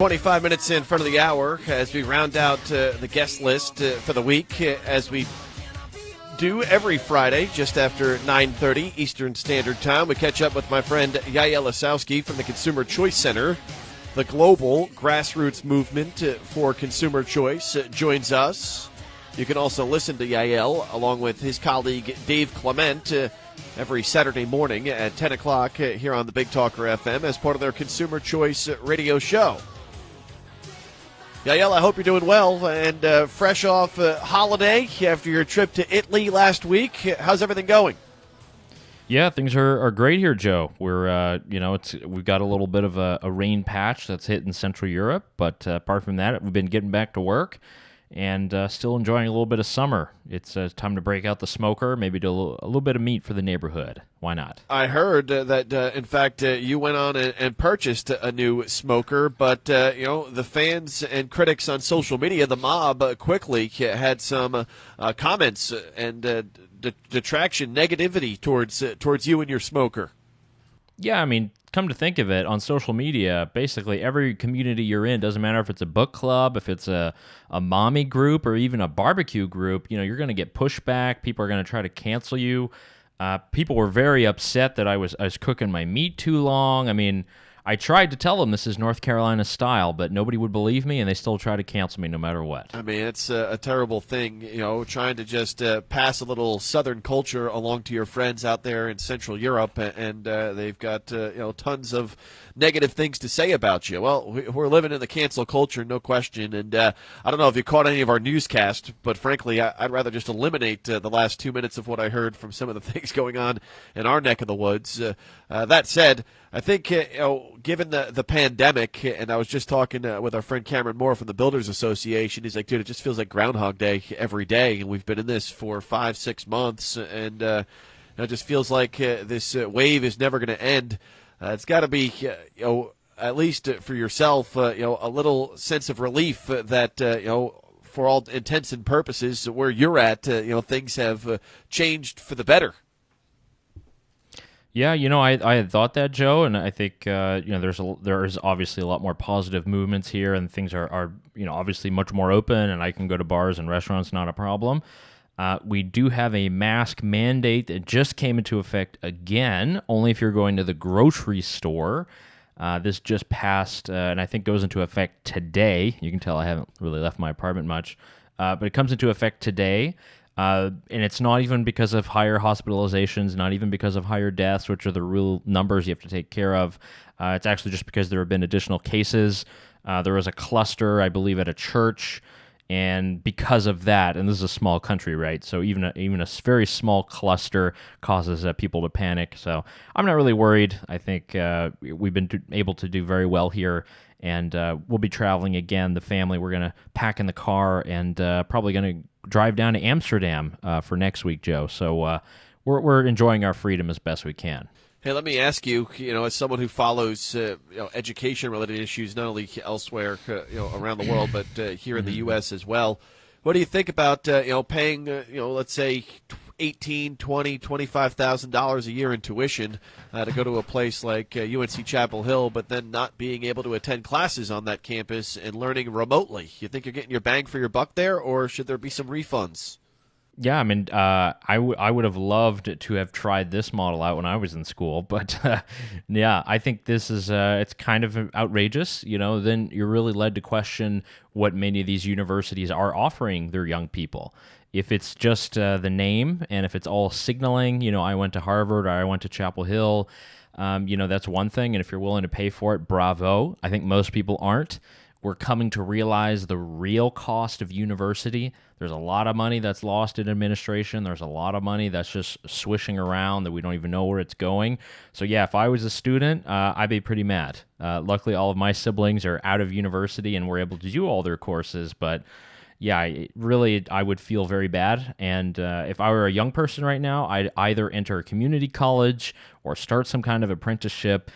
25 minutes in front of the hour as we round out the guest list for the week, as we do every Friday just after 9:30 Eastern Standard Time. We catch up with my friend Yaël Ossowski from the Consumer Choice Center. The global grassroots movement for consumer choice joins us. You can also listen to Yaël along with his colleague Dave Clement every Saturday morning at 10 o'clock here on the Big Talker FM as part of their Consumer Choice radio show. Yaël, I hope you're doing well and fresh off holiday after your trip to Italy last week. How's everything going? Yeah, things are great here, Joe. We're we've got a little bit of a rain patch that's hit in Central Europe, but apart from that, we've been getting back to work and still enjoying a little bit of summer. It's time to break out the smoker, maybe do a little bit of meat for the neighborhood. Why not? I heard that, in fact, you went on and purchased a new smoker, but, the fans and critics on social media, the mob, quickly had some comments and detraction, negativity towards you and your smoker. Yeah, I mean, come to think of it, on social media, basically every community you're in, doesn't matter if it's a book club, if it's a mommy group, or even a barbecue group, you're going to get pushback. People are going to try to cancel you. People were very upset that I was cooking my meat too long. I mean, I tried to tell them this is North Carolina style, but nobody would believe me, and they still try to cancel me no matter what. I mean, it's a terrible thing, trying to just pass a little Southern culture along to your friends out there in Central Europe, and they've got, tons of negative things to say about you. Well, we're living in the cancel culture, no question, and I don't know if you caught any of our newscast, but frankly, I'd rather just eliminate the last 2 minutes of what I heard from some of the things going on in our neck of the woods. That said, I think, given the pandemic, and I was just talking with our friend Cameron Moore from the Builders Association, he's like, dude, it just feels like Groundhog Day every day, and we've been in this for 5-6 months, and it just feels like this wave is never going to end. It's got to be, at least for yourself, a little sense of relief that, for all intents and purposes, where you're at, things have changed for the better. Yeah, I had thought that, Joe, and I think there's obviously a lot more positive movements here, and things are obviously much more open, and I can go to bars and restaurants, not a problem. We do have a mask mandate that just came into effect again, only if you're going to the grocery store. This just passed, and I think goes into effect today. You can tell I haven't really left my apartment much, but it comes into effect today. And it's not even because of higher hospitalizations, not even because of higher deaths, which are the real numbers you have to take care of. It's actually just because there have been additional cases. There was a cluster, I believe, at a church, and because of that, and this is a small country, right? So even a very small cluster causes people to panic. So I'm not really worried. I think we've been able to do very well here. And we'll be traveling again. The family, we're going to pack in the car and probably going to drive down to Amsterdam for next week, Joe. So we're enjoying our freedom as best we can. Hey, let me ask you, as someone who follows education-related issues not only elsewhere, around the world, but here in the U.S. as well, what do you think about, paying, let's say $18,000, $20,000, $25,000 a year in tuition to go to a place like UNC Chapel Hill, but then not being able to attend classes on that campus and learning remotely? You think you're getting your bang for your buck there, or should there be some refunds? Yeah, I mean, I would have loved to have tried this model out when I was in school, but yeah, I think this is it's kind of outrageous. Then you're really led to question what many of these universities are offering their young people. If it's just the name, and if it's all signaling, I went to Harvard or I went to Chapel Hill, that's one thing. And if you're willing to pay for it, bravo. I think most people aren't. We're coming to realize the real cost of university. There's a lot of money that's lost in administration. There's a lot of money that's just swishing around that we don't even know where it's going. So yeah, if I was a student, I'd be pretty mad. Luckily, all of my siblings are out of university and were able to do all their courses, but yeah, I would feel very bad. And if I were a young person right now, I'd either enter a community college or start some kind of apprenticeship.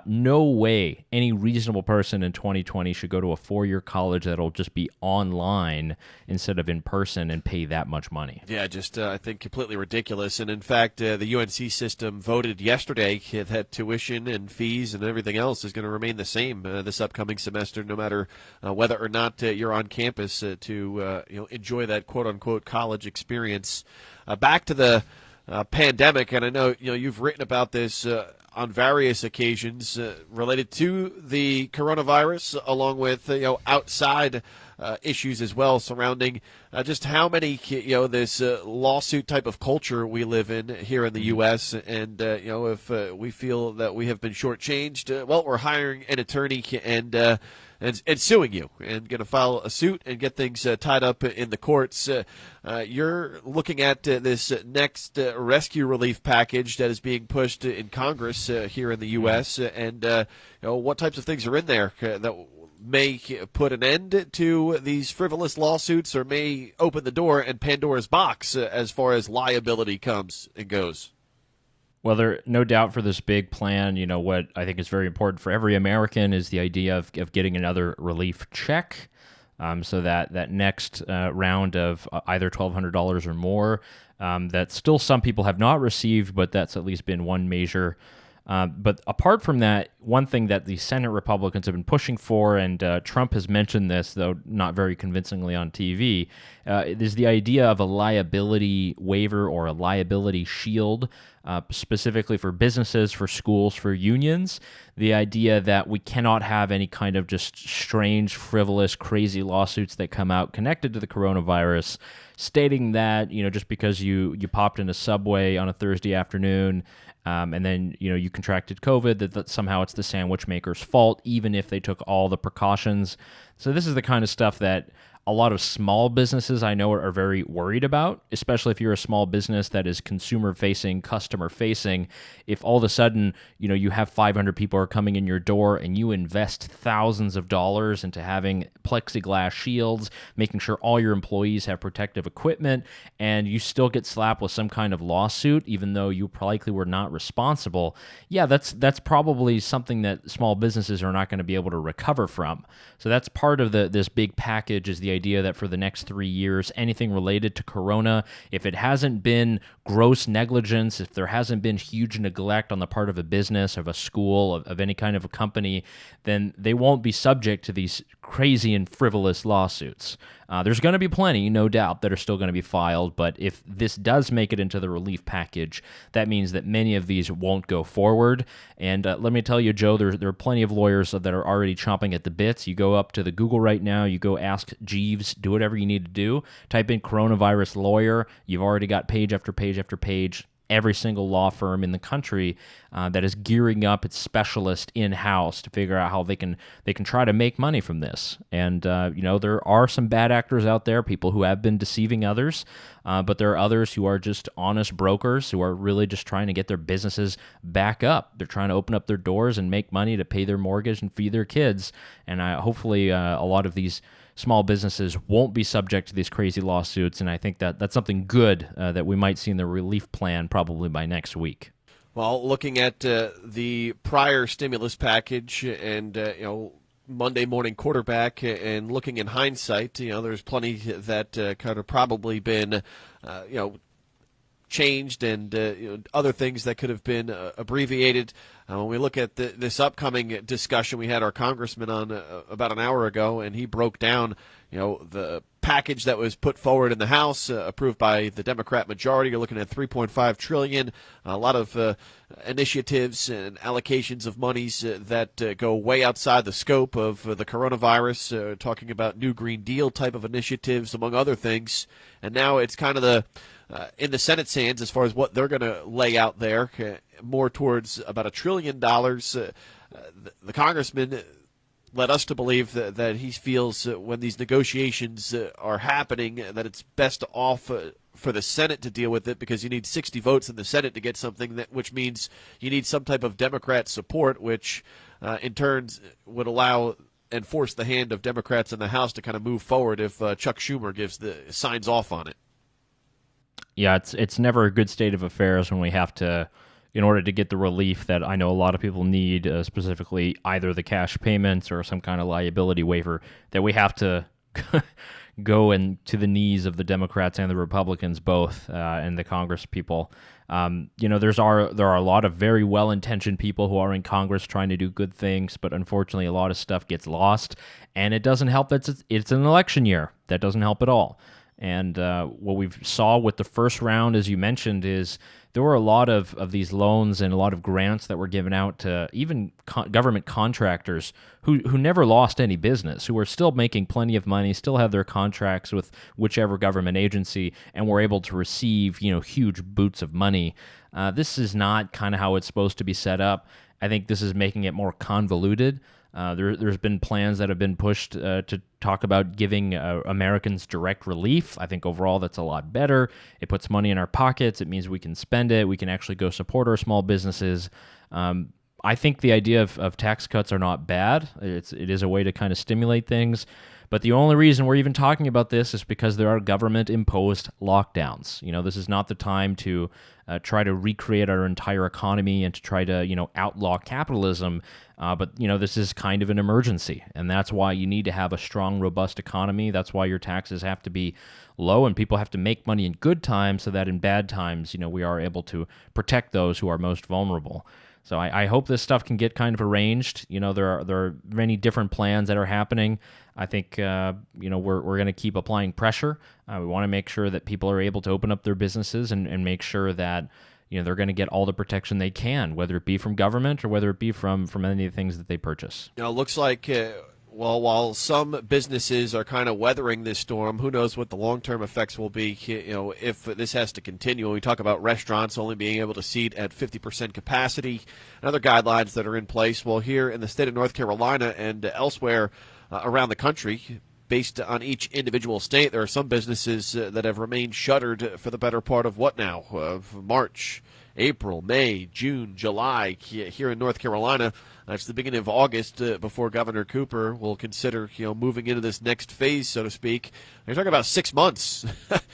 No way any reasonable person in 2020 should go to a 4-year college that'll just be online instead of in person and pay that much money. Yeah, just I think completely ridiculous. And in fact, the UNC system voted yesterday that tuition and fees and everything else is going to remain the same this upcoming semester, no matter whether or not you're on campus to enjoy that quote unquote college experience. Back to the pandemic, and I know you've written about this on various occasions related to the coronavirus, along with outside issues as well surrounding just how many this lawsuit type of culture we live in here in the U.S. And if we feel that we have been shortchanged, well, we're hiring an attorney and suing you and going to file a suit and get things tied up in the courts. You're looking at this next rescue relief package that is being pushed in Congress here in the U.S. And what types of things are in there that may put an end to these frivolous lawsuits or may open the door and Pandora's box as far as liability comes and goes. Well, there no doubt for this big plan, what I think is very important for every American is the idea of getting another relief check, so that next round of either $1,200 or more that still some people have not received, but that's at least been one measure. But apart from that, one thing that the Senate Republicans have been pushing for, and Trump has mentioned this, though not very convincingly on TV, is the idea of a liability waiver or a liability shield, specifically for businesses, for schools, for unions. The idea that we cannot have any kind of just strange, frivolous, crazy lawsuits that come out connected to the coronavirus, stating that, just because you popped in a Subway on a Thursday afternoon, and then you contracted COVID, that somehow it's the sandwich maker's fault, even if they took all the precautions. So this is the kind of stuff that a lot of small businesses I know are very worried about, especially if you're a small business that is consumer-facing, customer-facing. If all of a sudden, you have 500 people are coming in your door and you invest thousands of dollars into having plexiglass shields, making sure all your employees have protective equipment, and you still get slapped with some kind of lawsuit, even though you likely were not responsible, yeah, that's probably something that small businesses are not going to be able to recover from. So that's part of this big package, is the idea that for the next 3 years, anything related to Corona, if it hasn't been gross negligence, if there hasn't been huge neglect on the part of a business, of a school, of any kind of a company, then they won't be subject to these crazy and frivolous lawsuits. There's going to be plenty, no doubt, that are still going to be filed, but if this does make it into the relief package, that means that many of these won't go forward. And let me tell you, Joe, there are plenty of lawyers that are already chomping at the bits. You go up to the Google right now, you go ask Jeeves, do whatever you need to do, type in coronavirus lawyer, you've already got page after page after page. Every single law firm in the country that is gearing up its specialist in-house to figure out how they can try to make money from this. And there are some bad actors out there, people who have been deceiving others, but there are others who are just honest brokers who are really just trying to get their businesses back up. They're trying to open up their doors and make money to pay their mortgage and feed their kids. And hopefully a lot of these small businesses won't be subject to these crazy lawsuits, and I think that's something good that we might see in the relief plan probably by next week. Well, looking at the prior stimulus package and Monday morning quarterback, and looking in hindsight, there's plenty that kind of probably been changed, and other things that could have been abbreviated. When we look at this upcoming discussion, we had our congressman on about an hour ago, and he broke down the package that was put forward in the House, approved by the Democrat majority. You're looking at $3.5 trillion, a lot of initiatives and allocations of monies that go way outside the scope of the coronavirus, talking about New Green Deal type of initiatives, among other things. And now it's kind of in the Senate's hands as far as what they're going to lay out there, more towards about $1 trillion. The congressman led us to believe that he feels when these negotiations are happening that it's best off for the Senate to deal with it, because you need 60 votes in the Senate to get something, which means you need some type of Democrat support, which in turn would allow and force the hand of Democrats in the House to kind of move forward if Chuck Schumer signs off on it. Yeah, it's never a good state of affairs when we have to in order to get the relief that I know a lot of people need, specifically either the cash payments or some kind of liability waiver, that we have to go to the knees of the Democrats and the Republicans both, and the Congress people. There are a lot of very well-intentioned people who are in Congress trying to do good things, but unfortunately a lot of stuff gets lost, and it doesn't help that it's an election year. That doesn't help at all. And what we saw with the first round, as you mentioned, is there were a lot of these loans and a lot of grants that were given out to even government contractors who never lost any business, who are still making plenty of money, still have their contracts with whichever government agency, and were able to receive huge boots of money. This is not kind of how it's supposed to be set up. I think this is making it more convoluted. There's been plans that have been pushed to talk about giving Americans direct relief. I think overall that's a lot better. It puts money in our pockets. It means we can spend it. We can actually go support our small businesses. I think the idea of tax cuts are not bad. It is a way to kind of stimulate things. But the only reason we're even talking about this is because there are government-imposed lockdowns. This is not the time to try to recreate our entire economy and to try to, outlaw capitalism. But this is kind of an emergency, and that's why you need to have a strong, robust economy. That's why your taxes have to be low, and people have to make money in good times so that in bad times, we are able to protect those who are most vulnerable. So I hope this stuff can get kind of arranged. There are many different plans that are happening. I think we're going to keep applying pressure. We want to make sure that people are able to open up their businesses and make sure that they're going to get all the protection they can, whether it be from government or whether it be from any of the things that they purchase. It looks like while some businesses are kind of weathering this storm, who knows what the long-term effects will be, if this has to continue. When we talk about restaurants only being able to seat at 50% capacity and other guidelines that are in place, well, here in the state of North Carolina and elsewhere around the country, based on each individual state, there are some businesses that have remained shuttered for the better part of what now? March, April, May, June, July. Here in North Carolina, it's the beginning of August before Governor Cooper will consider, moving into this next phase, so to speak. You're talking about 6 months,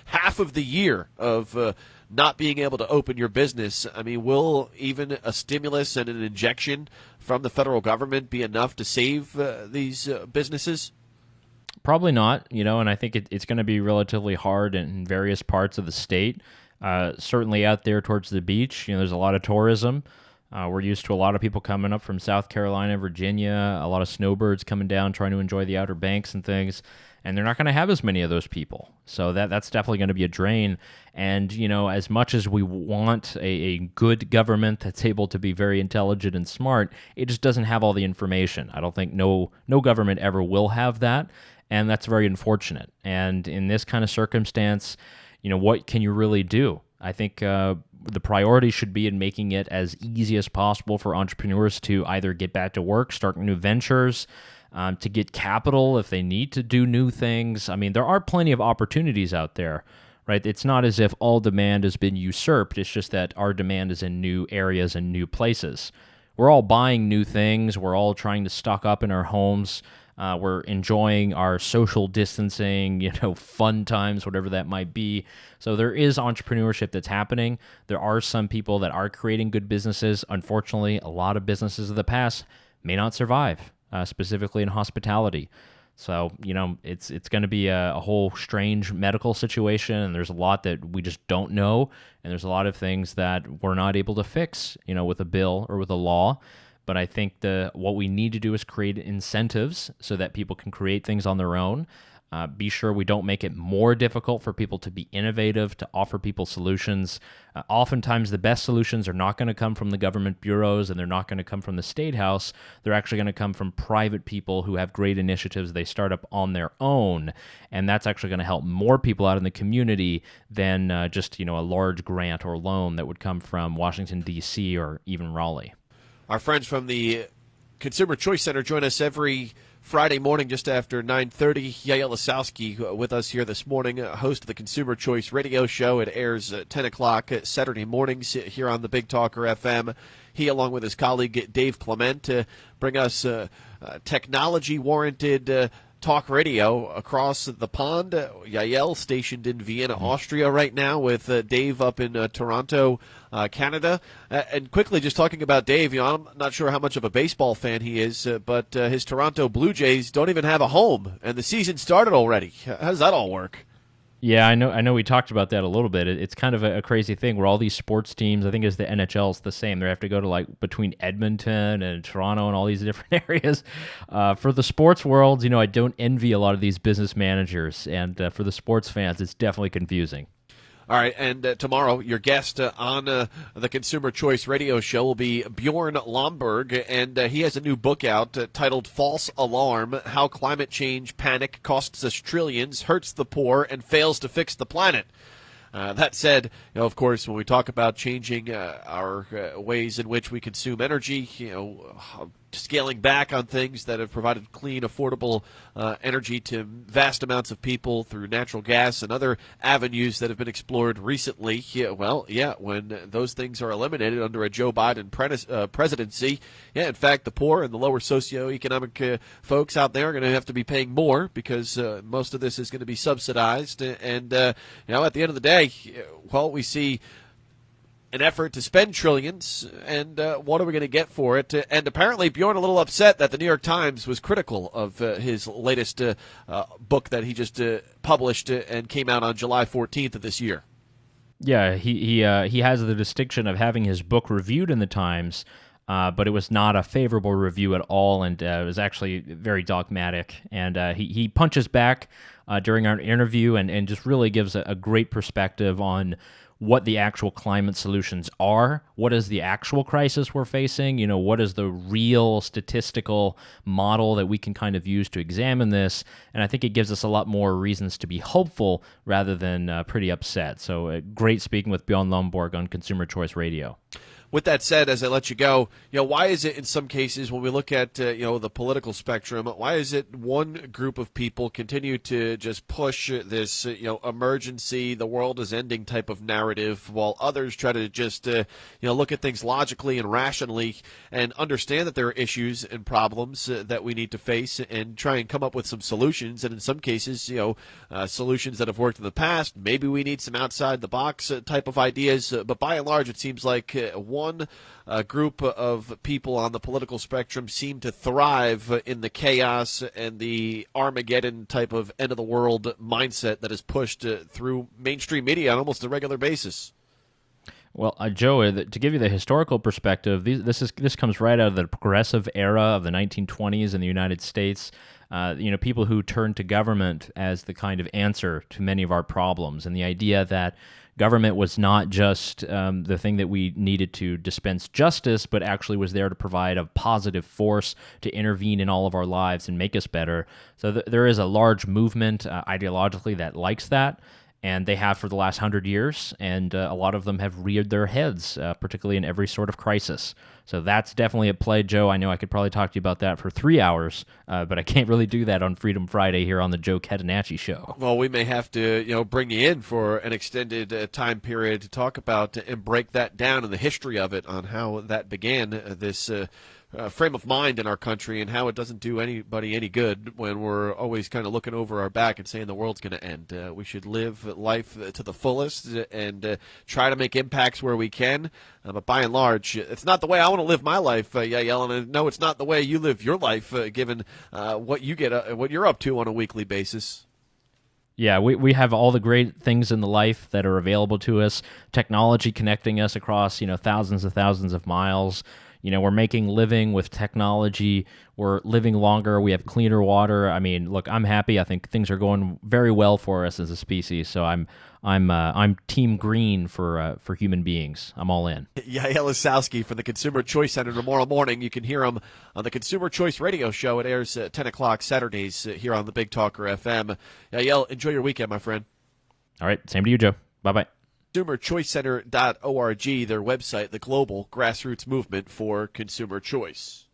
half of the year of not being able to open your business. I mean, will even a stimulus and an injection from the federal government be enough to save these businesses? Probably not, and I think it's going to be relatively hard in various parts of the state. Certainly out there towards the beach, there's a lot of tourism. We're used to a lot of people coming up from South Carolina, Virginia, a lot of snowbirds coming down trying to enjoy the Outer Banks and things, and they're not going to have as many of those people. So that's definitely going to be a drain. And, as much as we want a good government that's able to be very intelligent and smart, it just doesn't have all the information. I don't think no government ever will have that, and that's very unfortunate. And in this kind of circumstance, what can you really do? I think the priority should be in making it as easy as possible for entrepreneurs to either get back to work, start new ventures, to get capital if they need to do new things. I mean, there are plenty of opportunities out there, right? It's not as if all demand has been usurped. It's just that our demand is in new areas and new places. We're all buying new things. We're all trying to stock up in our homes. We're enjoying our social distancing, fun times, whatever that might be. So there is entrepreneurship that's happening. There are some people that are creating good businesses. Unfortunately, a lot of businesses of the past may not survive, specifically in hospitality. So, it's going to be a whole strange medical situation, and there's a lot that we just don't know, and there's a lot of things that we're not able to fix, with a bill or with a law. But I think what we need to do is create incentives so that people can create things on their own. Be sure we don't make it more difficult for people to be innovative, to offer people solutions. Oftentimes, the best solutions are not going to come from the government bureaus, and they're not going to come from the State House. They're actually going to come from private people who have great initiatives they start up on their own, and that's actually going to help more people out in the community than just a large grant or loan that would come from Washington, D.C. or even Raleigh. Our friends from the Consumer Choice Center join us every Friday morning just after 9:30. Yaël Ossowski with us here this morning, host of the Consumer Choice radio show. It airs at 10 o'clock Saturday mornings here on the Big Talker FM. He, along with his colleague Dave Clement, bring us technology-warranted talk radio across the pond. Yaël, stationed in Vienna, Austria right now, with Dave up in Toronto, Canada. And quickly, just talking about Dave, I'm not sure how much of a baseball fan he is, but his Toronto Blue Jays don't even have a home, and the season started already. How does that all work? Yeah, I know. We talked about that a little bit. It's kind of a crazy thing where all these sports teams, I think as the NHL is the same, they have to go to like between Edmonton and Toronto and all these different areas. For the sports world, I don't envy a lot of these business managers, and for the sports fans, it's definitely confusing. All right, and tomorrow your guest on the Consumer Choice Radio Show will be Bjorn Lomberg, and he has a new book out titled False Alarm: How Climate Change Panic Costs Us Trillions, Hurts the Poor, and Fails to Fix the Planet. That said, of course, when we talk about changing our ways in which we consume energy, scaling back on things that have provided clean, affordable energy to vast amounts of people through natural gas and other avenues that have been explored recently. When those things are eliminated under a Joe Biden presidency, in fact, the poor and the lower socioeconomic folks out there are going to have to be paying more because most of this is going to be subsidized. And, at the end of the day, we see an effort to spend trillions, and what are we going to get for it? And apparently Bjorn a little upset that the New York Times was critical of his latest book that he just published and came out on July 14th of this year. Yeah, he has the distinction of having his book reviewed in the Times, but it was not a favorable review at all, and it was actually very dogmatic. And he punches back during our interview and just really gives a great perspective on what the actual climate solutions are, what is the actual crisis we're facing, what is the real statistical model that we can kind of use to examine this, and I think it gives us a lot more reasons to be hopeful rather than pretty upset. So great speaking with Bjorn Lomborg on Consumer Choice Radio. With that said, as I let you go, why is it in some cases when we look at the political spectrum, why is it one group of people continue to just push this emergency, the world is ending type of narrative, while others try to just look at things logically and rationally and understand that there are issues and problems that we need to face and try and come up with some solutions, and in some cases solutions that have worked in the past. Maybe we need some outside the box type of ideas, but by and large it seems like one group of people on the political spectrum seem to thrive in the chaos and the Armageddon type of end-of-the-world mindset that is pushed through mainstream media on almost a regular basis. Well, Joe, to give you the historical perspective, this comes right out of the progressive era of the 1920s in the United States. People who turned to government as the kind of answer to many of our problems, and the idea that government was not just the thing that we needed to dispense justice, but actually was there to provide a positive force to intervene in all of our lives and make us better. So there is a large movement ideologically that likes that, and they have for the last 100 years, and a lot of them have reared their heads, particularly in every sort of crisis. So that's definitely at play, Joe. I know I could probably talk to you about that for 3 hours, but I can't really do that on Freedom Friday here on the Joe Catenacci Show. Well, we may have to, bring you in for an extended time period to talk about and break that down and the history of it on how that began, this frame of mind in our country, and how it doesn't do anybody any good when we're always kind of looking over our back and saying the world's going to end. We should live life to the fullest and try to make impacts where we can. But by and large, it's not the way I want to live my life, Yaël, and I know it's not the way you live your life, given what you're up to on a weekly basis. Yeah, we have all the great things in the life that are available to us, technology connecting us across, thousands and thousands of miles. We're making living with technology. We're living longer. We have cleaner water. I mean, look, I'm happy. I think things are going very well for us as a species. So I'm team green for human beings. I'm all in. Yaël Ossowski from the Consumer Choice Center tomorrow morning. You can hear him on the Consumer Choice Radio Show. It airs at 10 o'clock Saturdays here on the Big Talker FM. Yaël, enjoy your weekend, my friend. All right. Same to you, Joe. Bye-bye. ConsumerChoiceCenter.org, their website, the global grassroots movement for consumer choice.